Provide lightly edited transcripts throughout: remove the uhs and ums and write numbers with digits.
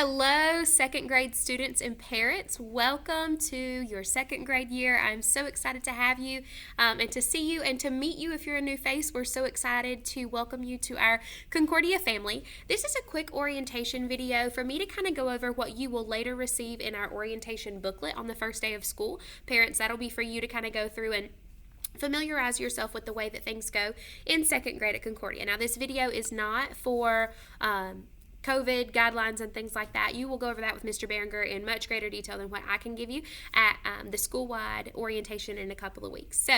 Hello, second grade students and parents. Welcome to your second grade year. I'm so excited to have you and to see you and to meet you if you're a new face. We're so excited to welcome you to our Concordia family. This is a quick orientation video for me to kind of go over what you will later receive in our orientation booklet on the first day of school. Parents, that'll be for you to kind of go through and familiarize yourself with the way that things go in second grade at Concordia. Now, this video is not for COVID guidelines and things like that. You will go over that with Mr. Berenger in much greater detail than what I can give you at the school-wide orientation in a couple of weeks. So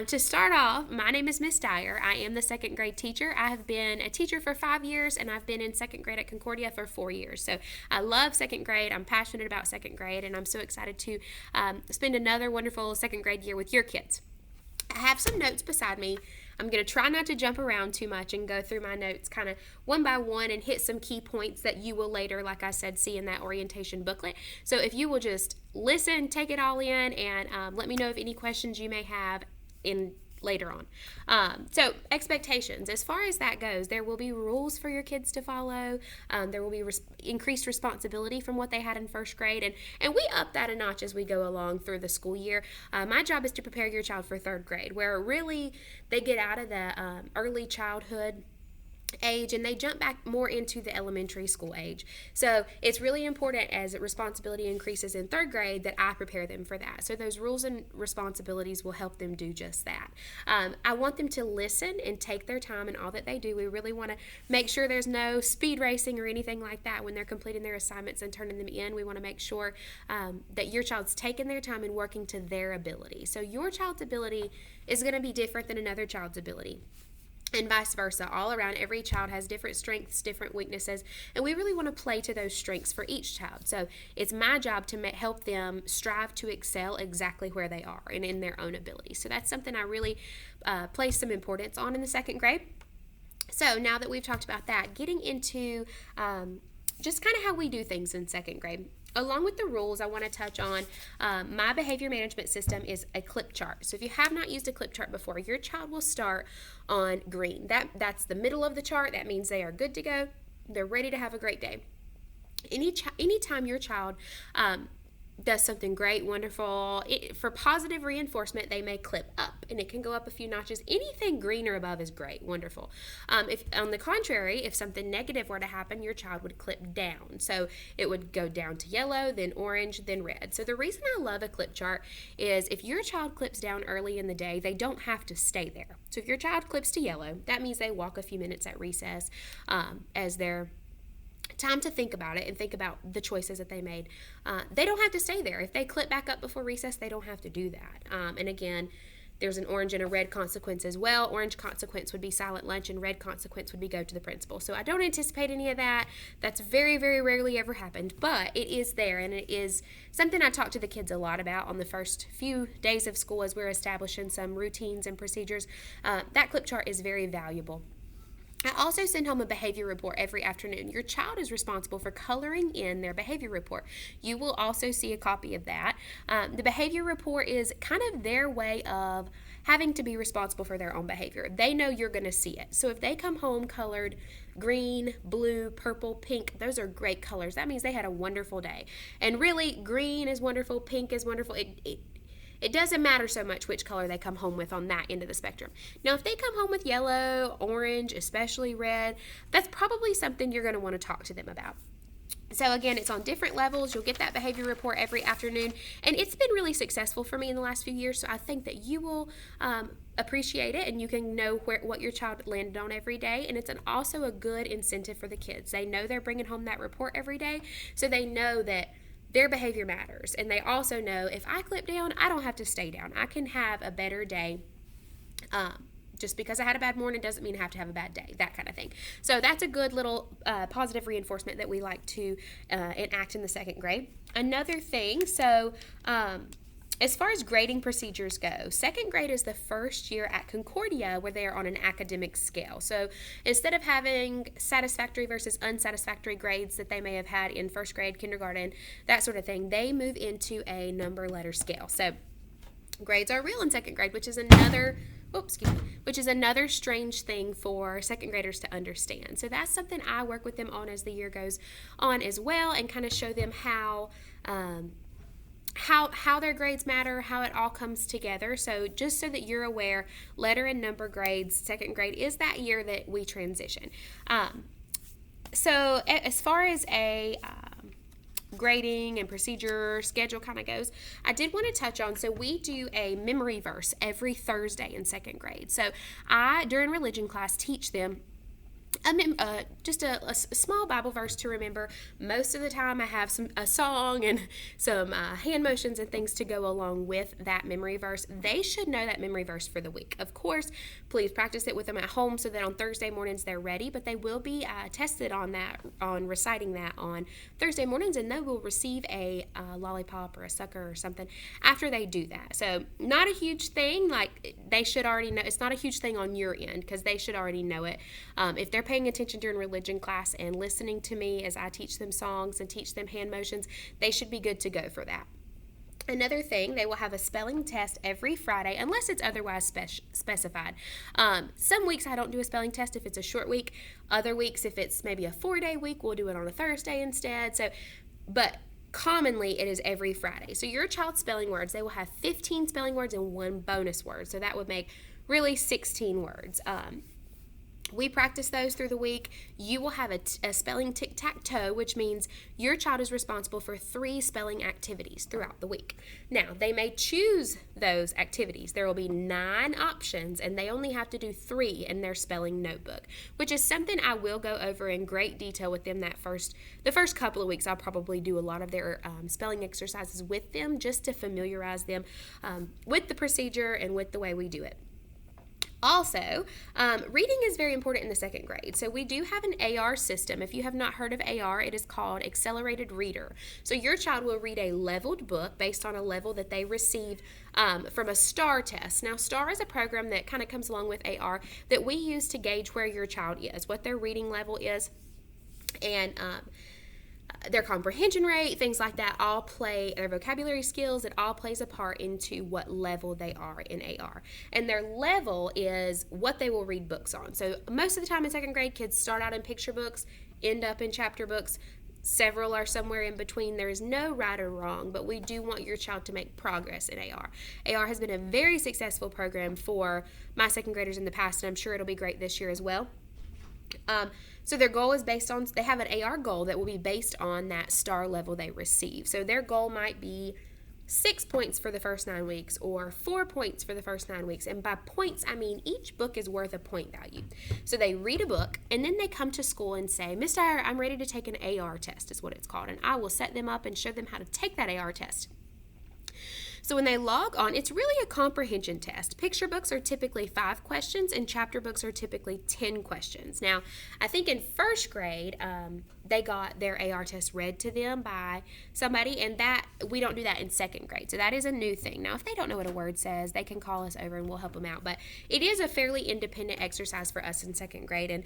to start off, my name is Miss Dyer. I am the second grade teacher. I have been a teacher for 5 years, and I've been in second grade at Concordia for 4 years. So I love second grade. I'm passionate about second grade, and I'm so excited to spend another wonderful second grade year with your kids. I have some notes beside me. I'm going to try not to jump around too much and go through my notes kind of one by one and hit some key points that you will later, like I said, see in that orientation booklet. So if you will just listen, take it all in, and let me know of any questions you may have in later on. So expectations, as far as that goes, there will be rules for your kids to follow. There will be increased responsibility from what they had in first grade, and we up that a notch as we go along through the school year. My job is to prepare your child for third grade, where really they get out of the early childhood age and they jump back more into the elementary school age. So it's really important as responsibility increases in third grade that I prepare them for that. So those rules and responsibilities will help them do just that. I want them to listen and take their time in all that they do. We really want to make sure there's no speed racing or anything like that when they're completing their assignments and turning them in. We want to make sure that your child's taking their time and working to their ability. So your child's ability is going to be different than another child's ability, and vice versa. All around, every child has different strengths, different weaknesses, and we really want to play to those strengths for each child. So it's my job to help them strive to excel exactly where they are and in their own ability. So that's something I really place some importance on in the second grade. So now that we've talked about that, getting into just kind of how we do things in second grade. Along with the rules, I want to touch on my behavior management system is a clip chart. So if you have not used a clip chart before, your child will start on green. That's the middle of the chart. That means they are good to go. They're ready to have a great day. Anytime your child does something great, wonderful, for positive reinforcement, they may clip up, and it can go up a few notches. Anything green or above is great, wonderful. If on the contrary, if something negative were to happen, your child would clip down. So it would go down to yellow, then orange, then red. So the reason I love a clip chart is if your child clips down early in the day, they don't have to stay there. So if your child clips to yellow, that means they walk a few minutes at recess as they're time to think about it and think about the choices that they made. They don't have to stay there. If they clip back up before recess, they don't have to do that. And again, there's an orange and a red consequence as well. Orange consequence would be silent lunch, and red consequence would be go to the principal. So I don't anticipate any of that. That's very, very rarely ever happened, but it is there, and it is something I talk to the kids a lot about on the first few days of school as we're establishing some routines and procedures. That clip chart is very valuable. I also send home a behavior report every afternoon. Your child is responsible for coloring in their behavior report. You will also see a copy of that. The behavior report is kind of their way of having to be responsible for their own behavior. They know you're going to see it. So if they come home colored green, blue, purple, pink, those are great colors. That means they had a wonderful day. And really, green is wonderful, pink is wonderful. It doesn't matter so much which color they come home with on that end of the spectrum. Now, if they come home with yellow, orange, especially red, that's probably something you're going to want to talk to them about. So again, it's on different levels. You'll get that behavior report every afternoon, and it's been really successful for me in the last few years, so I think that you will appreciate it, and you can know what your child landed on every day, and it's also a good incentive for the kids. They know they're bringing home that report every day, so they know that their behavior matters, and they also know if I clip down, I don't have to stay down. I can have a better day. Just because I had a bad morning doesn't mean I have to have a bad day, that kind of thing. So that's a good little positive reinforcement that we like to enact in the second grade. Another thing, so as far as grading procedures go, second grade is the first year at Concordia where they are on an academic scale. So instead of having satisfactory versus unsatisfactory grades that they may have had in first grade, kindergarten, that sort of thing, they move into a number letter scale. So grades are real in second grade, which is another which is another strange thing for second graders to understand. So that's something I work with them on as the year goes on as well, and kind of show them how their grades matter, how it all comes together. So just so that you're aware, letter and number grades, second grade is that year that we transition. So as far as a grading and procedure schedule kind of goes, I did want to touch on, so we do a memory verse every Thursday in second grade. So I, during religion class, teach them just a small Bible verse to remember. Most of the time I have a song and some hand motions and things to go along with that memory verse. They should know that memory verse for the week. Of course, please practice it with them at home so that on Thursday mornings they're ready, but they will be tested on reciting that on Thursday mornings, and they will receive a lollipop or a sucker or something after they do that. So not a huge thing, like they should already know. It's not a huge thing on your end because they should already know it. If they're paying attention during religion class and listening to me as I teach them songs and teach them hand motions, they should be good to go for that. Another thing, they will have a spelling test every Friday unless it's otherwise specified. Some weeks I don't do a spelling test if it's a short week. Other weeks, if it's maybe a 4-day week, we'll do it on a Thursday instead. But commonly it is every Friday. So your child's spelling words, they will have 15 spelling words and 1 bonus word. So that would make really 16 words. We practice those through the week. You will have a spelling tic-tac-toe, which means your child is responsible for 3 spelling activities throughout the week. Now, they may choose those activities. There will be 9 options, and they only have to do 3 in their spelling notebook, which is something I will go over in great detail with them the first couple of weeks. I'll probably do a lot of their spelling exercises with them just to familiarize them with the procedure and with the way we do it. Also, reading is very important in the second grade. So we do have an AR system. If you have not heard of AR, it is called Accelerated Reader. So your child will read a leveled book based on a level that they receive from a STAR test. Now, STAR is a program that kind of comes along with AR that we use to gauge where your child is, what their reading level is, and their comprehension rate, things like that, all play, their vocabulary skills, it all plays a part into what level they are in AR. And their level is what they will read books on. So most of the time in second grade, kids start out in picture books, end up in chapter books. Several are somewhere in between. There is no right or wrong, but we do want your child to make progress in AR. AR has been a very successful program for my second graders in the past, and I'm sure it'll be great this year as well. So their goal is based on, they have an AR goal that will be based on that STAR level they receive. So their goal might be 6 points for the first 9 weeks or 4 points for the first 9 weeks. And by points, I mean each book is worth a point value. So they read a book and then they come to school and say, Miss Dyer, I'm ready to take an AR test is what it's called. And I will set them up and show them how to take that AR test. So when they log on, it's really a comprehension test. Picture books are typically 5 questions and chapter books are typically 10 questions. Now, I think in first grade, they got their AR test read to them by somebody, and that we don't do that in second grade. So that is a new thing. Now, if they don't know what a word says, they can call us over and we'll help them out. But it is a fairly independent exercise for us in second grade, and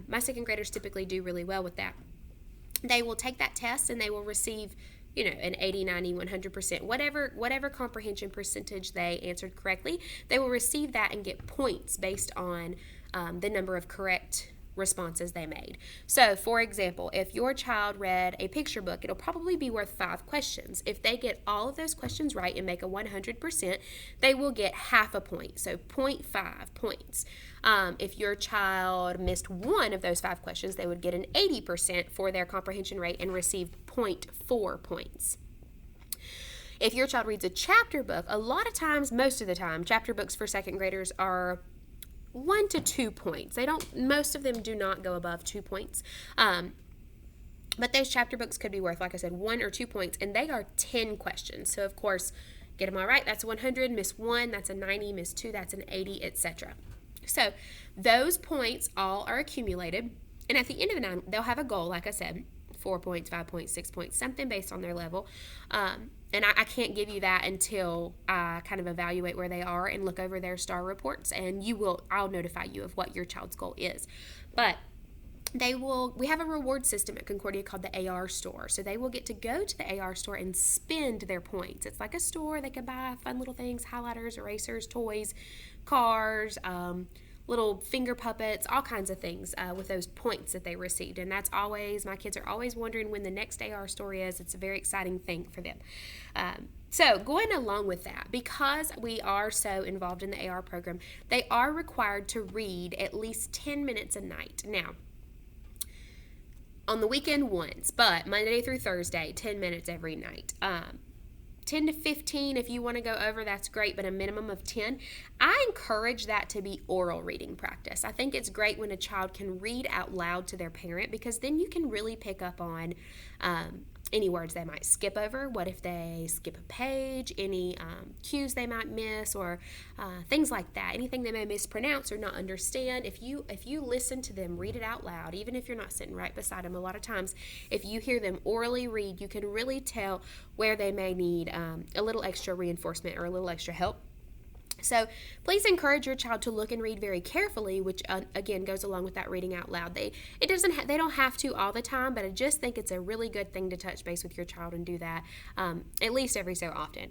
my second graders typically do really well with that. They will take that test and they will receive an 80, 90, 100%, whatever comprehension percentage they answered correctly, they will receive that and get points based on the number of correct responses they made. So, for example, if your child read a picture book, it'll probably be worth 5 questions. If they get all of those questions right and make a 100%, they will get half a point, so 0.5 points. If your child missed one of those 5 questions, they would get an 80% for their comprehension rate and receive 0.4 points. If your child reads a chapter book, a lot of times, most of the time, chapter books for second graders are 1 to 2 points. Most of them do not go above 2 points. But those chapter books could be worth, like I said, 1 or 2 points, and they are 10 questions. So, of course, get them all right, that's 100, miss 1, that's a 90, miss 2, that's an 80, etc. So, those points all are accumulated, and at the end of the 9, they'll have a goal, like I said, 4 points, 5 points, 6 points, something based on their level. And I can't give you that until I kind of evaluate where they are and look over their STAR reports, and I'll notify you of what your child's goal is. But we have a reward system at Concordia called the AR store. So they will get to go to the AR store and spend their points. It's like a store. They can buy fun little things, highlighters, erasers, toys, cars, little finger puppets, all kinds of things with those points that they received. And that's always, my kids are always wondering when the next AR store is. It's a very exciting thing for them. So going along with that, because we are so involved in the AR program, they are required to read at least 10 minutes a night. Now, on the weekend once, but Monday through Thursday, 10 minutes every night. 10 to 15 if you want to go over, that's great, but a minimum of 10. I encourage that to be oral reading practice. I think it's great when a child can read out loud to their parent, because then you can really pick up on any words they might skip over. What if they skip a page? Any cues they might miss, or things like that. Anything they may mispronounce or not understand. If you listen to them read it out loud, even if you're not sitting right beside them, a lot of times if you hear them orally read, you can really tell where they may need a little extra reinforcement or a little extra help. So please encourage your child to look and read very carefully, which again goes along with that reading out loud. They don't have to all the time, but I just think it's a really good thing to touch base with your child and do that at least every so often.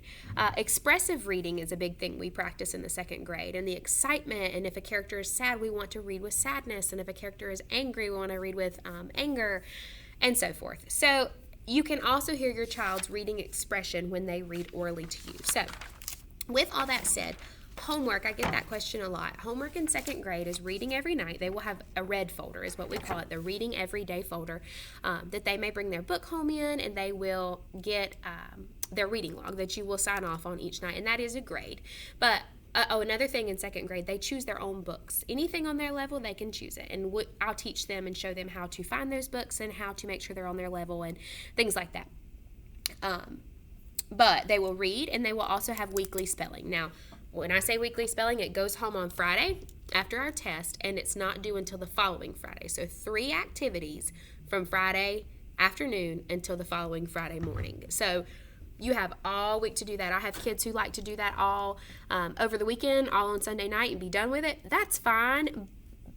Expressive reading is a big thing we practice in the second grade, and the excitement. And if a character is sad, we want to read with sadness, and if a character is angry, we want to read with anger, and so forth. So you can also hear your child's reading expression when they read orally to you. So with all that said, homework, I get that question a lot. Homework in second grade is reading every night. They will have a red folder, is what we call it, the reading every day folder, that they may bring their book home in, and they will get their reading log that you will sign off on each night, and that is a grade. But another thing in second grade, they choose their own books. Anything on their level, they can choose it, and I'll teach them and show them how to find those books and how to make sure they're on their level and things like that. But they will read, and they will also have weekly spelling. Now, when I say weekly spelling, it goes home on Friday after our test, and it's not due until the following Friday. So 3 activities from Friday afternoon until the following Friday morning. So you have all week to do that. I have kids who like to do that all over the weekend, all on Sunday night, and be done with it. That's fine.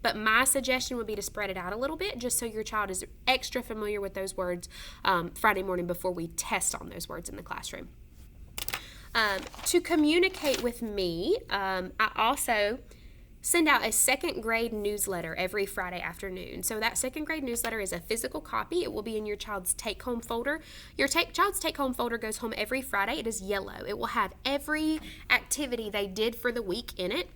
But my suggestion would be to spread it out a little bit, just so your child is extra familiar with those words Friday morning before we test on those words in the classroom. To communicate with me, I also send out a second grade newsletter every Friday afternoon. So that second grade newsletter is a physical copy. It will be in your child's take-home folder. Your child's take-home folder goes home every Friday. It is yellow. It will have every activity they did for the week in it.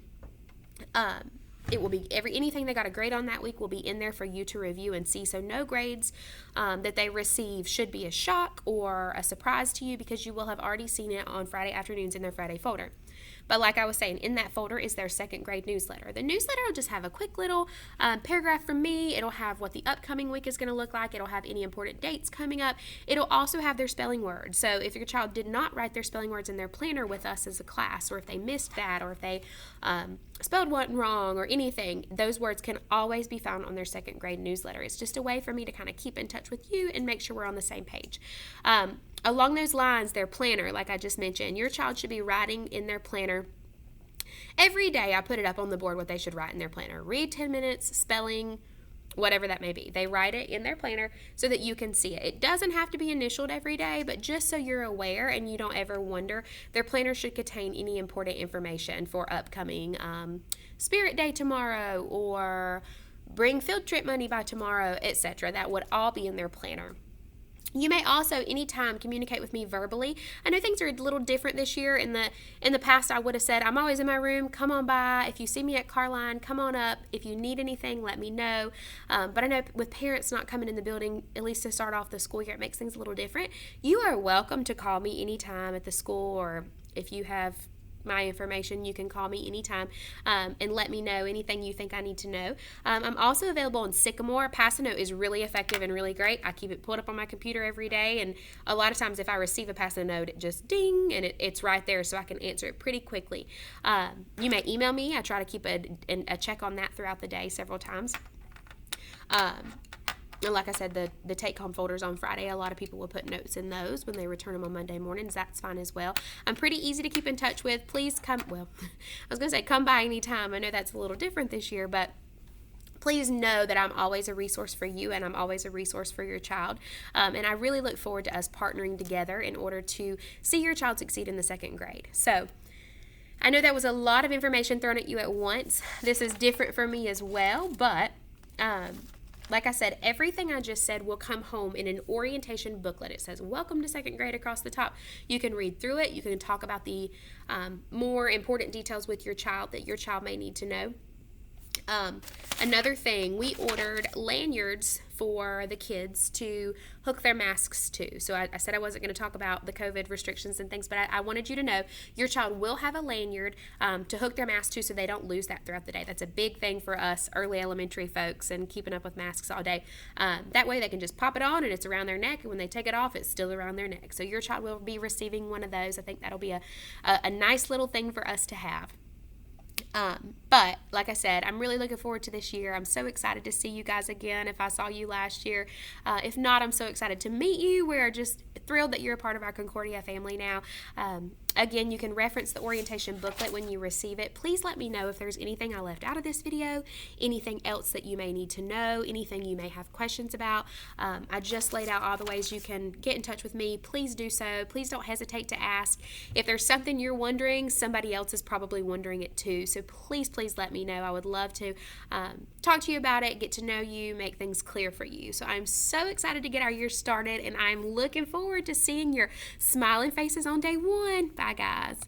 It will be anything they got a grade on that week will be in there for you to review and see. So no grades that they receive should be a shock or a surprise to you, because you will have already seen it on Friday afternoons in their Friday folder. But like I was saying, in that folder is their second grade newsletter. The newsletter will just have a quick little paragraph from me. It'll have what the upcoming week is going to look like. It'll have any important dates coming up. It'll also have their spelling words. So if your child did not write their spelling words in their planner with us as a class, or if they missed that, or if they spelled one wrong or anything, those words can always be found on their second grade newsletter. It's just a way for me to kind of keep in touch with you and make sure we're on the same page. Along those lines, their planner, like I just mentioned, your child should be writing in their planner. Every day I put it up on the board what they should write in their planner. Read 10 minutes, spelling, whatever that may be. They write it in their planner so that you can see it. It doesn't have to be initialed every day, but just so you're aware and you don't ever wonder, their planner should contain any important information for upcoming Spirit Day tomorrow, or bring field trip money by tomorrow, etc. That would all be in their planner. You may also anytime communicate with me verbally. I know things are a little different this year. In the past, I would have said, I'm always in my room, come on by. If you see me at Carline, come on up. If you need anything, let me know. But I know with parents not coming in the building, at least to start off the school year, it makes things a little different. You are welcome to call me anytime at the school, or if you have my information, you can call me anytime and let me know anything you think I need to know. I'm also available on Sycamore. Pass-a-Note is really effective and really great. I keep it pulled up on my computer every day, and a lot of times if I receive a Pass-a-Note, it just ding, and it's right there, so I can answer it pretty quickly. You may email me. I try to keep a check on that throughout the day several times. And like I said, the take-home folders on Friday, a lot of people will put notes in those when they return them on Monday mornings. That's fine as well. I'm pretty easy to keep in touch with. Please come, well, I was going to say come by anytime. I know that's a little different this year, but please know that I'm always a resource for you and I'm always a resource for your child. And I really look forward to us partnering together in order to see your child succeed in the second grade. So I know that was a lot of information thrown at you at once. This is different for me as well, but like I said, everything I just said will come home in an orientation booklet. It says, welcome to second grade across the top. You can read through it. You can talk about the more important details with your child that your child may need to know. Another thing, we ordered lanyards for the kids to hook their masks to. So I said I wasn't going to talk about the COVID restrictions and things, but I wanted you to know your child will have a lanyard to hook their mask to so they don't lose that throughout the day. That's a big thing for us early elementary folks and keeping up with masks all day. That way they can just pop it on and it's around their neck, and when they take it off, it's still around their neck. So your child will be receiving one of those. I think that'll be a nice little thing for us to have. But like I said, I'm really looking forward to this year. I'm so excited to see you guys again if I saw you last year. If not, I'm so excited to meet you. We're just thrilled that you're a part of our Concordia family now. Again, you can reference the orientation booklet when you receive it. Please let me know if there's anything I left out of this video, anything else that you may need to know, anything you may have questions about. I just laid out all the ways you can get in touch with me. Please do so. Please don't hesitate to ask. If there's something you're wondering, somebody else is probably wondering it too. So please let me know. I would love to talk to you about it, get to know you, make things clear for you. So I'm so excited to get our year started, and I'm looking forward to seeing your smiling faces on day one. Bye, guys.